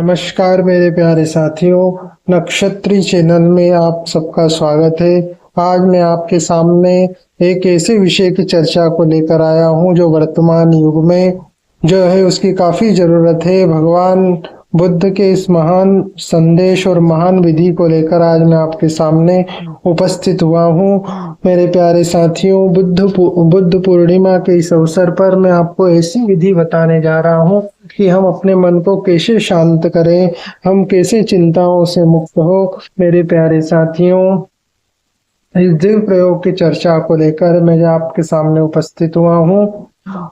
नमस्कार मेरे प्यारे साथियों, नक्षत्री चैनल में आप सबका स्वागत है। आज मैं आपके सामने एक ऐसे विषय की चर्चा को लेकर आया हूं जो वर्तमान युग में जो है उसकी काफी जरूरत है। भगवान बुद्ध के इस महान संदेश और महान विधि को लेकर आज मैं आपके सामने उपस्थित हुआ हूँ। मेरे प्यारे साथियों, बुद्ध पूर्णिमा के इस अवसर पर मैं आपको ऐसी विधि बताने जा रहा हूँ कि हम अपने मन को कैसे शांत करें, हम कैसे चिंताओं से मुक्त हो। मेरे प्यारे साथियों, इस दिव्य प्रयोग की चर्चा को लेकर मैं आपके सामने उपस्थित हुआ हूँ।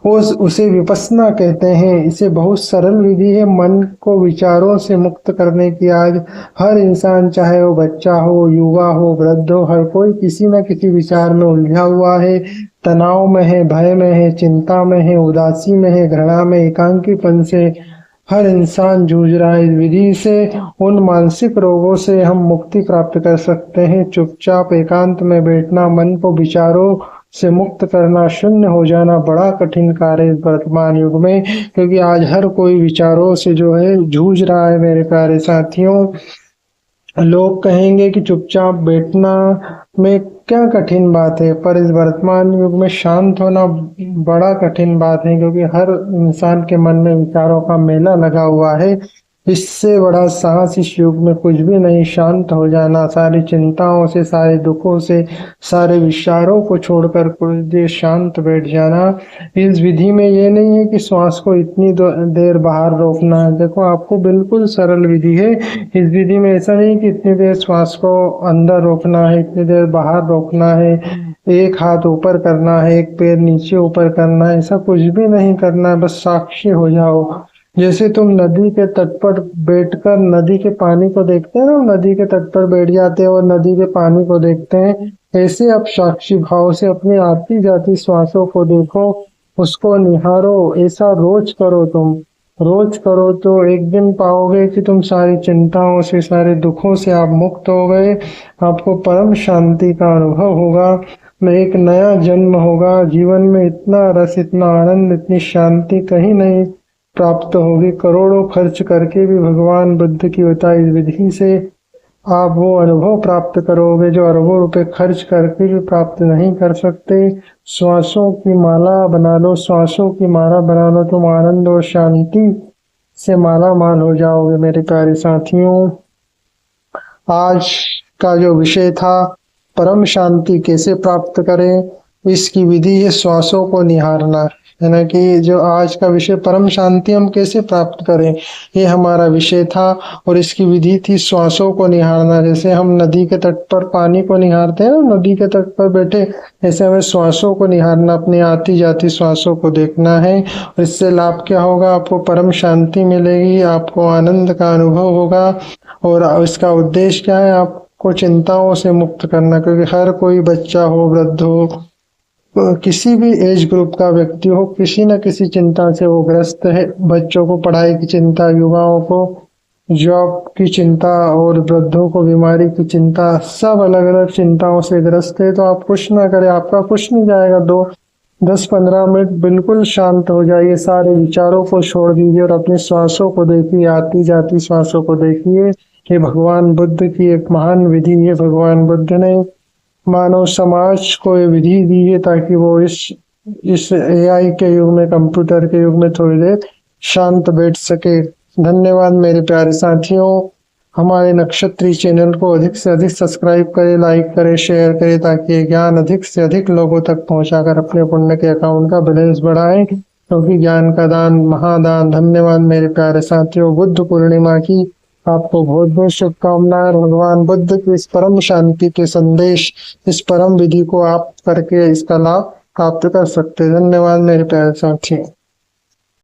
उसे विपस्सना कहते हैं। इसे बहुत सरल विधि है मन को विचारों से मुक्त करने की। आज हर इंसान, चाहे वो बच्चा हो, युवा हो, वृद्ध हो, हर कोई किसी न किसी विचार में उलझा हुआ है। तनाव में है, भय में है, चिंता में है, उदासी में है, घृणा में, एकांकीपन से हर इंसान जूझ रहा है। इस विधि से उन मानसिक रोगों से हम मुक्ति प्राप्त कर सकते हैं। चुपचाप एकांत में बैठना, मन को विचारों से मुक्त करना, शून्य हो जाना बड़ा कठिन कार्य है वर्तमान युग में, क्योंकि आज हर कोई विचारों से जो है जूझ रहा है। मेरे प्यारे साथियों, लोग कहेंगे कि चुपचाप बैठना में क्या कठिन बात है, पर इस वर्तमान युग में शांत होना बड़ा कठिन बात है, क्योंकि हर इंसान के मन में विचारों का मेला लगा हुआ है। इससे बड़ा साहस इस युग में कुछ भी नहीं। शांत हो जाना, सारी चिंताओं से, सारे दुखों से, सारे विचारों को छोड़कर कुछ देर शांत बैठ जाना। इस विधि में ये नहीं है कि श्वास को इतनी देर बाहर रोकना है। देखो, आपको बिल्कुल सरल विधि है। इस विधि में ऐसा नहीं कि इतनी देर श्वास को अंदर रोकना है, इतनी देर बाहर रोकना है, एक हाथ ऊपर करना है, एक पैर नीचे ऊपर करना है, ऐसा कुछ भी नहीं करना है। बस साक्षी हो जाओ। जैसे तुम नदी के तट पर बैठकर नदी के पानी को देखते हैं ना, नदी के तट पर बैठ जाते हैं और नदी के पानी को देखते हैं, ऐसे आप साक्षी भाव से अपनी आती जाती श्वासों को देखो, उसको निहारो। ऐसा रोज करो। तुम रोज करो तो एक दिन पाओगे कि तुम सारी चिंताओं से, सारे दुखों से आप मुक्त हो गए। आपको परम शांति का अनुभव होगा, एक नया जन्म होगा। जीवन में इतना रस, इतना आनंद, इतनी शांति कहीं नहीं प्राप्त होगी। करोड़ों खर्च करके भी भगवान बुद्ध की बताई विधि से आप वो अनुभव प्राप्त करोगे जो अरबों रुपए खर्च करके भी प्राप्त नहीं कर सकते। श्वासों की माला बना लो, श्वासों की माला बना लो, तुम आनंद और शांति से माला माल हो जाओगे। मेरे प्यारे साथियों, आज का जो विषय था, परम शांति कैसे प्राप्त करें, इसकी विधि है श्वासों को निहारना, है ना। कि जो आज का विषय परम शांति हम कैसे प्राप्त करें, ये हमारा विषय था। और इसकी विधि थी श्वासों को निहारना। जैसे हम नदी के तट पर पानी को निहारते हैं, नदी के तट पर बैठे, ऐसे हमें श्वासों को निहारना, अपनी आती जाती श्वासों को देखना है। और इससे लाभ क्या होगा, आपको परम शांति मिलेगी, आपको आनंद का अनुभव होगा। और इसका उद्देश्य क्या है, आपको चिंताओं से मुक्त करना, क्योंकि हर कोई बच्चा हो, वृद्ध हो, किसी भी एज ग्रुप का व्यक्ति हो, किसी न किसी चिंता से वो ग्रस्त है। बच्चों को पढ़ाई की चिंता, युवाओं को जॉब की चिंता, और वृद्धों को बीमारी की चिंता, सब अलग अलग चिंताओं से ग्रस्त है। तो आप कुछ ना करें, आपका कुछ नहीं जाएगा। 10-15 मिनट बिल्कुल शांत हो जाइए, सारे विचारों को छोड़ दीजिए और अपने श्वासों को देखिए, आती जाती श्वासों को देखिए। ये भगवान बुद्ध की एक महान विधि है। भगवान बुद्ध ने मानव समाज को ये विधि दी है ताकि वो इस एआई के युग में, कंप्यूटर के युग में थोड़ी देर शांत बैठ सके। धन्यवाद मेरे प्यारे साथियों। हमारे नक्षत्री चैनल को अधिक से अधिक सब्सक्राइब करें, लाइक करें, शेयर करें, ताकि ये ज्ञान अधिक से अधिक लोगों तक पहुंचाकर अपने पुण्य के अकाउंट का बैलेंस बढ़ाएं, क्योंकि ज्ञान का दान महादान। धन्यवाद मेरे प्यारे साथियों। बुद्ध पूर्णिमा की आपको बहुत बहुत शुभकामनाएं। भगवान बुद्ध की इस परम शांति के संदेश, इस परम विधि को आप करके इसका लाभ प्राप्त कर सकते हैं। धन्यवाद मेरे प्यारे साथियों।